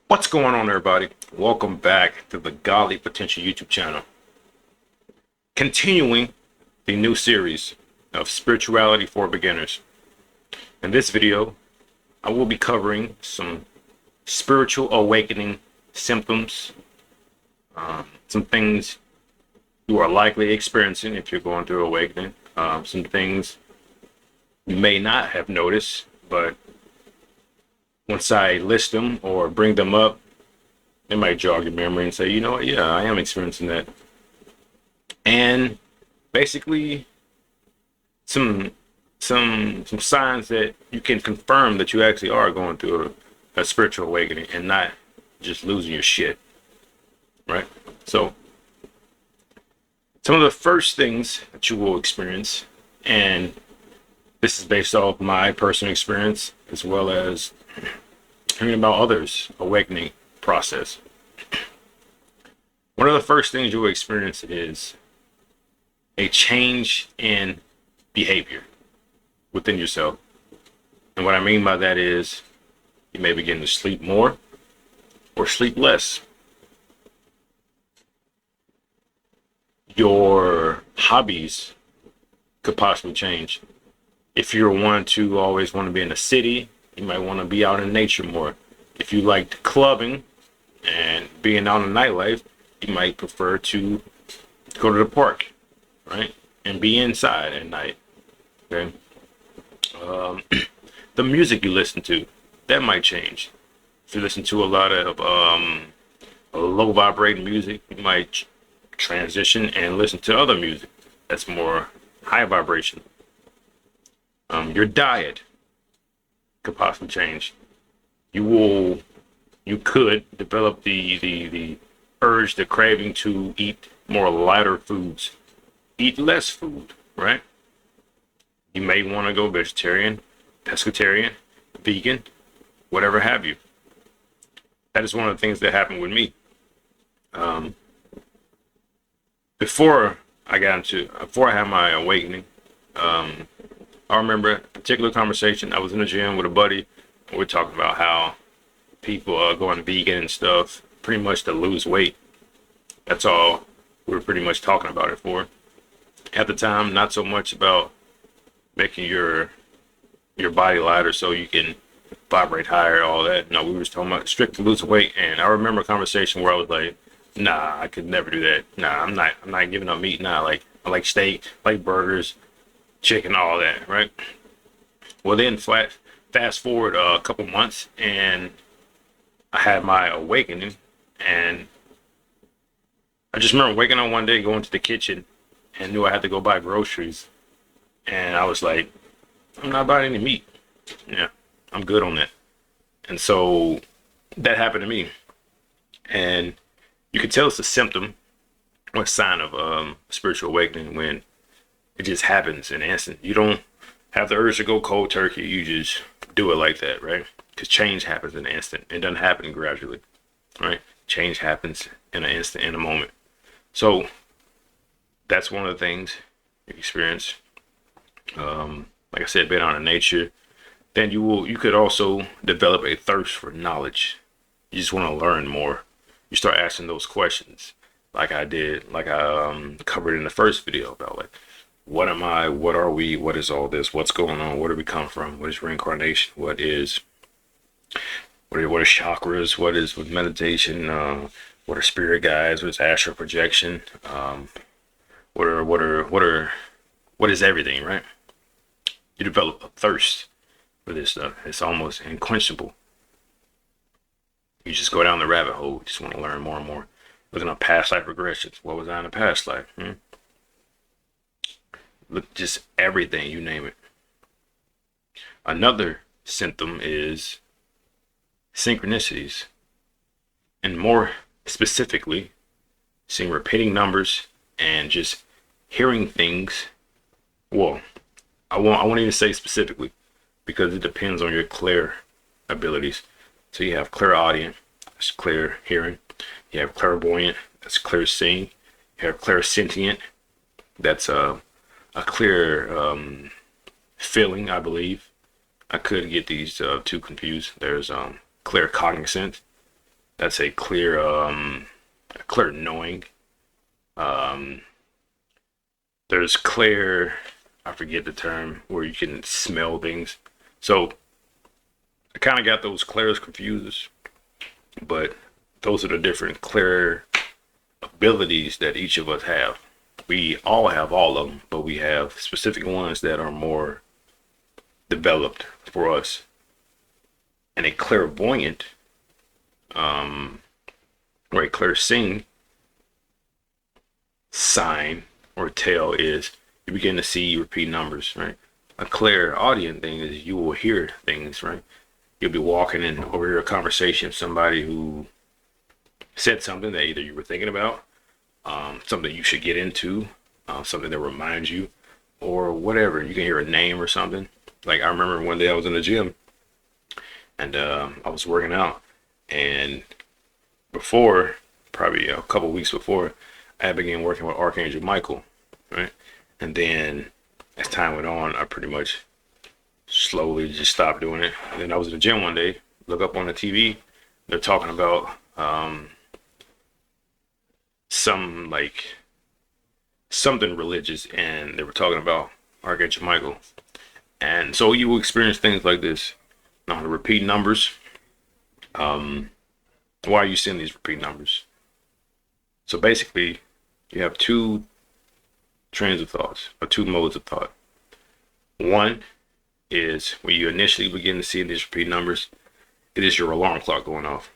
What's going on, everybody? Welcome back to the Godly Potential YouTube channel. Continuing the new series of Spirituality for Beginners. In this video, I will be covering some spiritual awakening symptoms, some things you are likely experiencing if you're going through awakening, some things you may not have noticed, but once I list them or bring them up, it might jog your memory and say, you know what, yeah, I am experiencing that. And basically some signs that you can confirm that you actually are going through a spiritual awakening and not just losing your shit. Right? So some of the first things that you will experience, and this is based off my personal experience as well as hearing about others' awakening process. One of the first things you will experience is a change in behavior within yourself. And what I mean by that is you may begin to sleep more or sleep less. Your hobbies could possibly change. If you're one to always want to be in the city, you might want to be out in nature more. If you liked clubbing and being out in nightlife, you might prefer to go to the park, right? And be inside at night, okay? The music you listen to, that might change. If you listen to a lot of low vibrating music, you might transition and listen to other music that's more high vibration. Your diet could possibly change. You could develop the urge, the craving to eat more lighter foods, eat less food, right? You may want to go vegetarian, pescatarian, vegan, whatever have you. That is one of the things that happened with me. Before I had my awakening, I remember a particular conversation. I was in the gym with a buddy, and we're talking about how people are going vegan and stuff, pretty much to lose weight. That's all we were pretty much talking about it for. At the time, not so much about making your body lighter so you can vibrate higher, all that. No, we were just talking about strictly lose weight. And I remember a conversation where I was like, nah, I could never do that. Nah, I'm not giving up meat. Nah, I like steak, I like burgers, chicken, all that, right? Well, then fast forward a couple months, and I had my awakening, and I just remember waking up one day, going to the kitchen, and knew I had to go buy groceries, and I was like, I'm not buying any meat. Yeah, I'm good on that. And so that happened to me, and you could tell it's a symptom or a sign of spiritual awakening when it just happens in an instant. You don't have the urge to go cold turkey. You just do it like that, right? Because change happens in an instant. It doesn't happen gradually, right? Change happens in an instant, in a moment. So that's one of the things you experience. Like I said, being out in nature. Then you could also develop a thirst for knowledge. You just want to learn more. You start asking those questions, like I did, like I covered in the first video about like, what am I? What are we? What is all this? What's going on? Where do we come from? What is reincarnation? What are chakras? What is with meditation? What are spirit guides? What is astral projection? What is everything, right? You develop a thirst for this stuff. It's almost unquenchable. You just go down the rabbit hole. You just want to learn more and more. Looking up past life regressions. What was I in the past life? Look, just everything, you name it. Another symptom is synchronicities, and more specifically, seeing repeating numbers and just hearing things. Well, I won't even say specifically because it depends on your clear abilities. So you have clairaudient, that's clear hearing. You have clairvoyant, that's clear seeing. You have clairsentient, that's a clear feeling, I believe. I could get these two confused. There's claircognizant, That's a clear knowing. Um, there's clear, I forget the term, where you can smell things. So I kind of got those clairs confused, but those are the different clear abilities that each of us have. We all have all of them, but we have specific ones that are more developed for us. And a clairvoyant, um, or a clairseeing sign or tell is you begin to see repeat numbers, right? A clairaudient thing is you will hear things, right? You'll be walking and overhear a conversation of somebody who said something that either you were thinking about, something you should get into, something that reminds you, or whatever. You can hear a name or something. Like I remember one day I was in the gym and I was working out, and before, probably a couple weeks before, I began working with Archangel Michael, right? And then as time went on, I pretty much slowly just stopped doing it. And then I was in the gym one day, look up on the TV, they're talking about some like something religious, and they were talking about Archangel Michael. And so you will experience things like this. Now the repeat numbers. Why are you seeing these repeat numbers? So basically, you have two trains of thoughts, or two modes of thought. One is when you initially begin to see these repeat numbers, it is your alarm clock going off,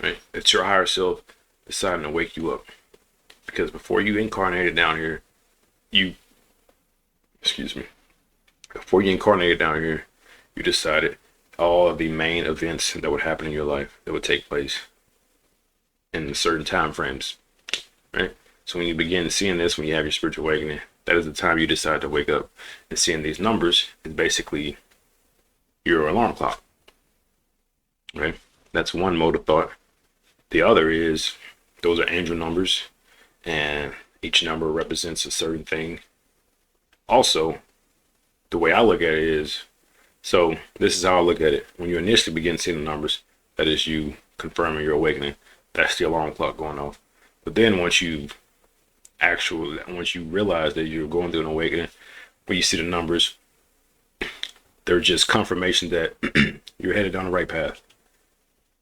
right? It's your higher self deciding to wake you up. Because before you incarnated down here, before you incarnated down here, you decided all of the main events that would happen in your life that would take place in certain time frames, right? So when you begin seeing this, when you have your spiritual awakening, that is the time you decide to wake up. And seeing these numbers is basically your alarm clock, right? That's one mode of thought. The other is those are angel numbers, and each number represents a certain thing. Also, the way I look at it is, so this is how I look at it. When you initially begin seeing the numbers, that is you confirming your awakening. That's the alarm clock going off. But then once you realize that you're going through an awakening, when you see the numbers, they're just confirmation that you're headed down the right path,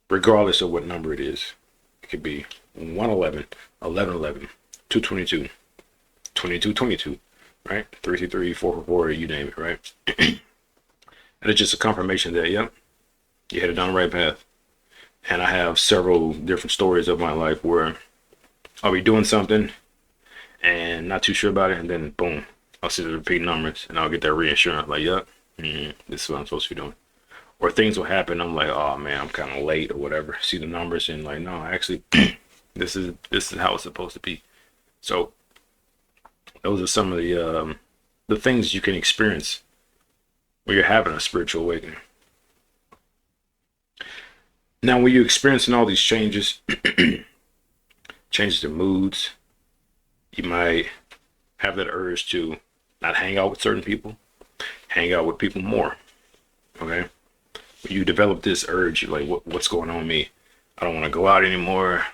regardless of what number it is. It could be 111, 1111, 222, 2222, right? 333, 444, you name it, right? And it's just a confirmation that, yep, you headed down the right path. And I have several different stories of my life where I'll be doing something and not too sure about it, and then boom, I'll see the repeat numbers and I'll get that reassurance, like, yep, this is what I'm supposed to be doing. Or things will happen, I'm like, oh man, I'm kind of late or whatever. See the numbers and like, no, actually, this is how it's supposed to be. So those are some of the things you can experience when you're having a spiritual awakening. Now, when you're experiencing all these changes, changes in moods, you might have that urge to not hang out with certain people, hang out with people more. Okay? When you develop this urge, you're like, what's going on with me? I don't want to go out anymore.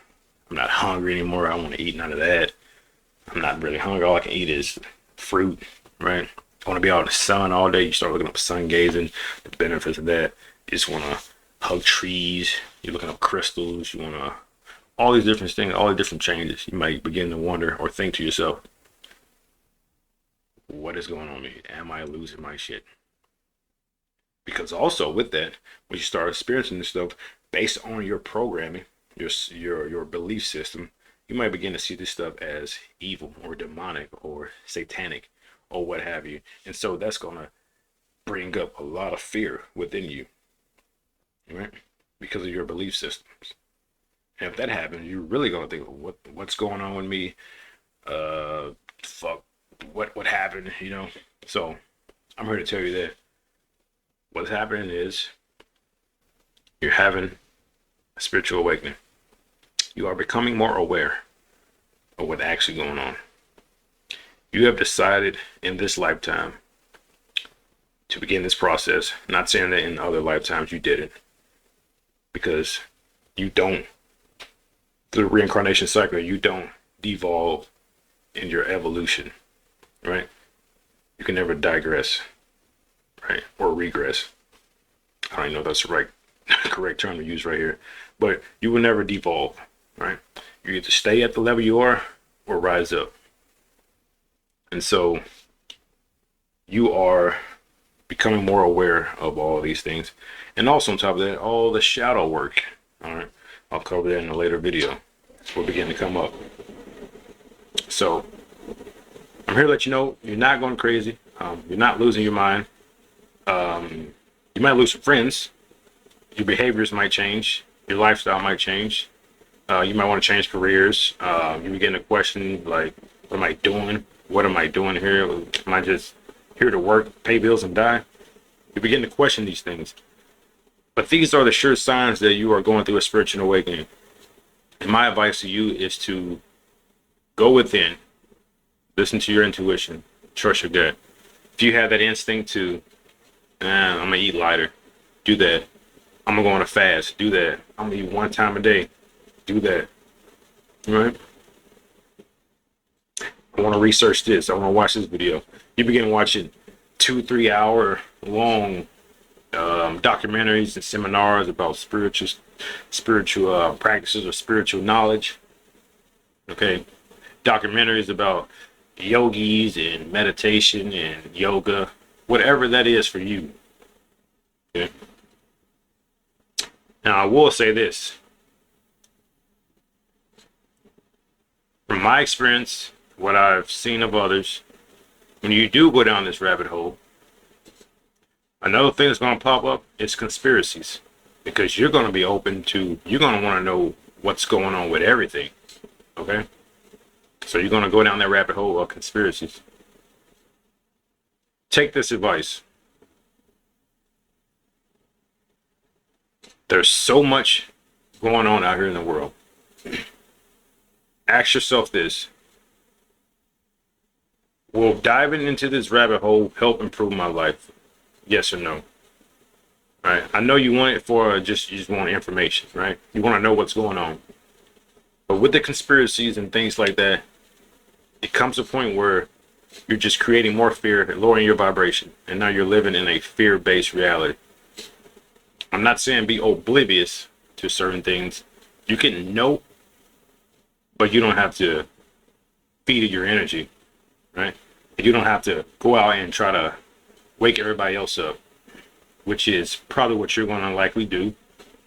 I'm not hungry anymore. I don't want to eat none of that. I'm not really hungry. All I can eat is fruit, right? I want to be out in the sun all day. You start looking up sun gazing, the benefits of that. You just want to hug trees. You're looking up crystals. You want to, all these different things, all the different changes. You might begin to wonder or think to yourself, what is going on with me? Am I losing my shit? Because also with that, when you start experiencing this stuff based on your programming, your belief system, you might begin to see this stuff as evil or demonic or satanic or what have you. And so that's going to bring up a lot of fear within you, right? Because of your belief systems. And if that happens, you're really going to think, what's going on with me? Fuck, what happened, you know? So I'm here to tell you that what's happening is you're having a spiritual awakening. You are becoming more aware of what's actually going on. You have decided in this lifetime to begin this process. Not saying that in other lifetimes you didn't, because you don't through the reincarnation cycle, you don't devolve in your evolution, right? You can never digress, right? Or regress. I don't even know if that's the right correct term to use right here. But you will never devolve, right? You either stay at the level you are or rise up. And so you are becoming more aware of all of these things. And also on top of that, all the shadow work. All right. I'll cover that in a later video. Will begin to come up. So I'm here to let you know you're not going crazy. You're not losing your mind. You might lose some friends. Your behaviors might change. Your lifestyle might change. You might want to change careers. You begin to question, like, what am I doing? What am I doing here? Am I just here to work, pay bills, and die? You begin to question these things. But these are the sure signs that you are going through a spiritual awakening. And my advice to you is to go within, listen to your intuition, trust your gut. If you have that instinct to, I'm going to eat lighter, do that. I'm going to go on a fast, do that. I'm going to eat one time a day, do that. All right? I want to research this. I want to watch this video. You begin watching 2-3 hour long documentaries and seminars about spiritual practices or spiritual knowledge. Okay, documentaries about yogis and meditation and yoga, whatever that is for you. Okay. Now I will say this. From my experience, what I've seen of others, when you do go down this rabbit hole, another thing that's going to pop up is conspiracies, because you're going to be open to, you're going to want to know what's going on with everything. Okay? So you're going to go down that rabbit hole of conspiracies. Take this advice. There's so much going on out here in the world. Ask yourself this. Will diving into this rabbit hole help improve my life? Yes or no? Right? I know you want it for you just want information, right? You want to know what's going on. But with the conspiracies and things like that, it comes a point where you're just creating more fear, lowering your vibration, and now you're living in a fear-based reality. I'm not saying be oblivious to certain things. You can know, but you don't have to feed it your energy, right? You don't have to go out and try to wake everybody else up, which is probably what you're going to likely do. You're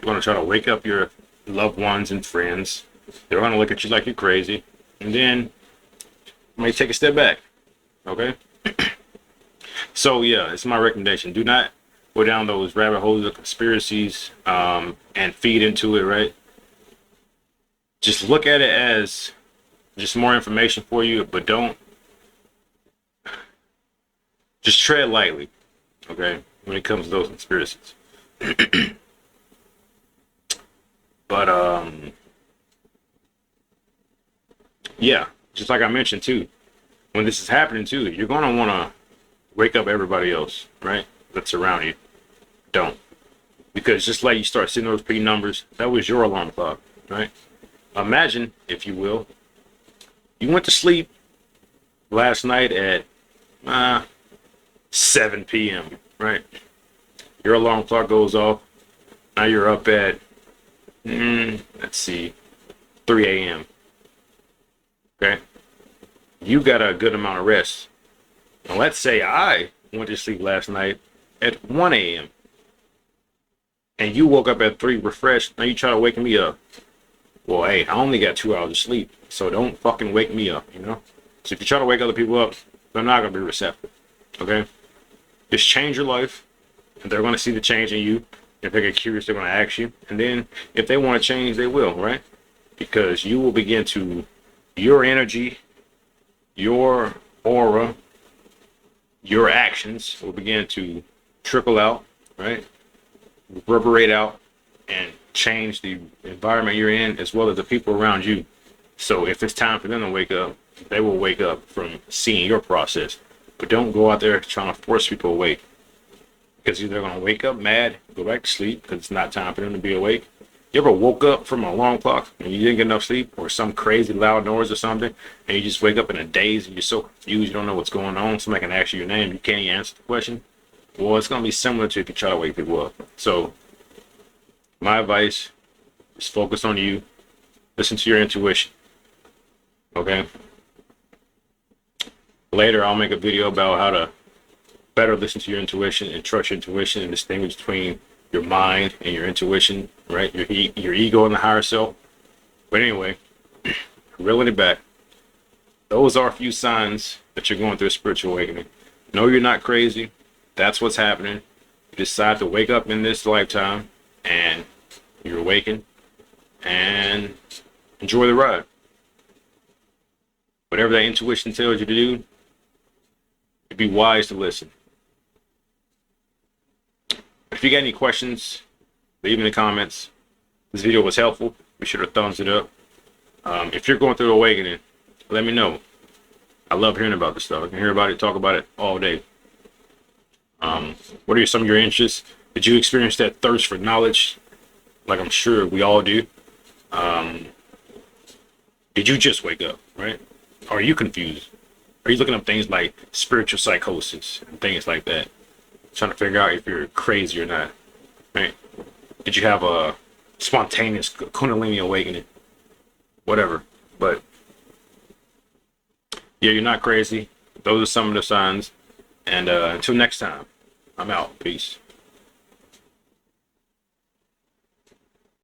going to try to wake up your loved ones and friends. They're going to look at you like you're crazy, and then you may take a step back. Okay? So yeah, it's my recommendation. Do not go down those rabbit holes of conspiracies and feed into it, right? Just look at it as just more information for you, but don't just tread lightly, okay, when it comes to those conspiracies. But yeah, just like I mentioned too, when this is happening too, you're gonna want to wake up everybody else, right, that's around you. Don't, because just like you start seeing those P numbers, that was your alarm clock, right? Imagine, if you will, you went to sleep last night at 7 p.m., right? Your alarm clock goes off. Now you're up at, let's see, 3 a.m. Okay? You got a good amount of rest. Now let's say I went to sleep last night at 1 a.m. and you woke up at 3 refreshed. Now you try to wake me up. Well, hey, I only got 2 hours of sleep, so don't fucking wake me up, you know? So if you try to wake other people up, they're not going to be receptive, okay? Just change your life, and they're going to see the change in you. If they get curious, they're going to ask you. And then if they want to change, they will, right? Because you will begin to, your energy, your aura, your actions will begin to trickle out, right? Reverberate out and change the environment you're in as well as the people around you. So if it's time for them to wake up, they will wake up from seeing your process. But don't go out there trying to force people awake, because either they're going to wake up mad, go back to sleep because it's not time for them to be awake, You ever woke up from an alarm clock and you didn't get enough sleep, or some crazy loud noise or something, and you just wake up in a daze and you're so confused you don't know what's going on? Somebody can ask you your name, you can't even answer the question. Well, it's gonna be similar to if you try to wake people up. So my advice is focus on you, listen to your intuition. Okay. Later, I'll make a video about how to better listen to your intuition and trust your intuition and distinguish between your mind and your intuition, right? Your ego and the higher self. But anyway, reeling it back, those are a few signs that you're going through a spiritual awakening. No, you're not crazy. That's what's happening. You decide to wake up in this lifetime and you're awakened, and enjoy the ride. Whatever that intuition tells you to do, it'd be wise to listen. If you got any questions, leave in the comments. This video was helpful. Be sure to thumbs it up. If you're going through awakening, let me know. I love hearing about this stuff. I can hear about it, talk about it all day. What are some of your interests? Did you experience that thirst for knowledge? Like I'm sure we all do. Did you just wake up, right? Are you confused? Are you looking up things like spiritual psychosis and things like that? Trying to figure out if you're crazy or not, right? Did you have a spontaneous Kundalini awakening? Whatever. But yeah, you're not crazy. Those are some of the signs. And until next time, I'm out. Peace.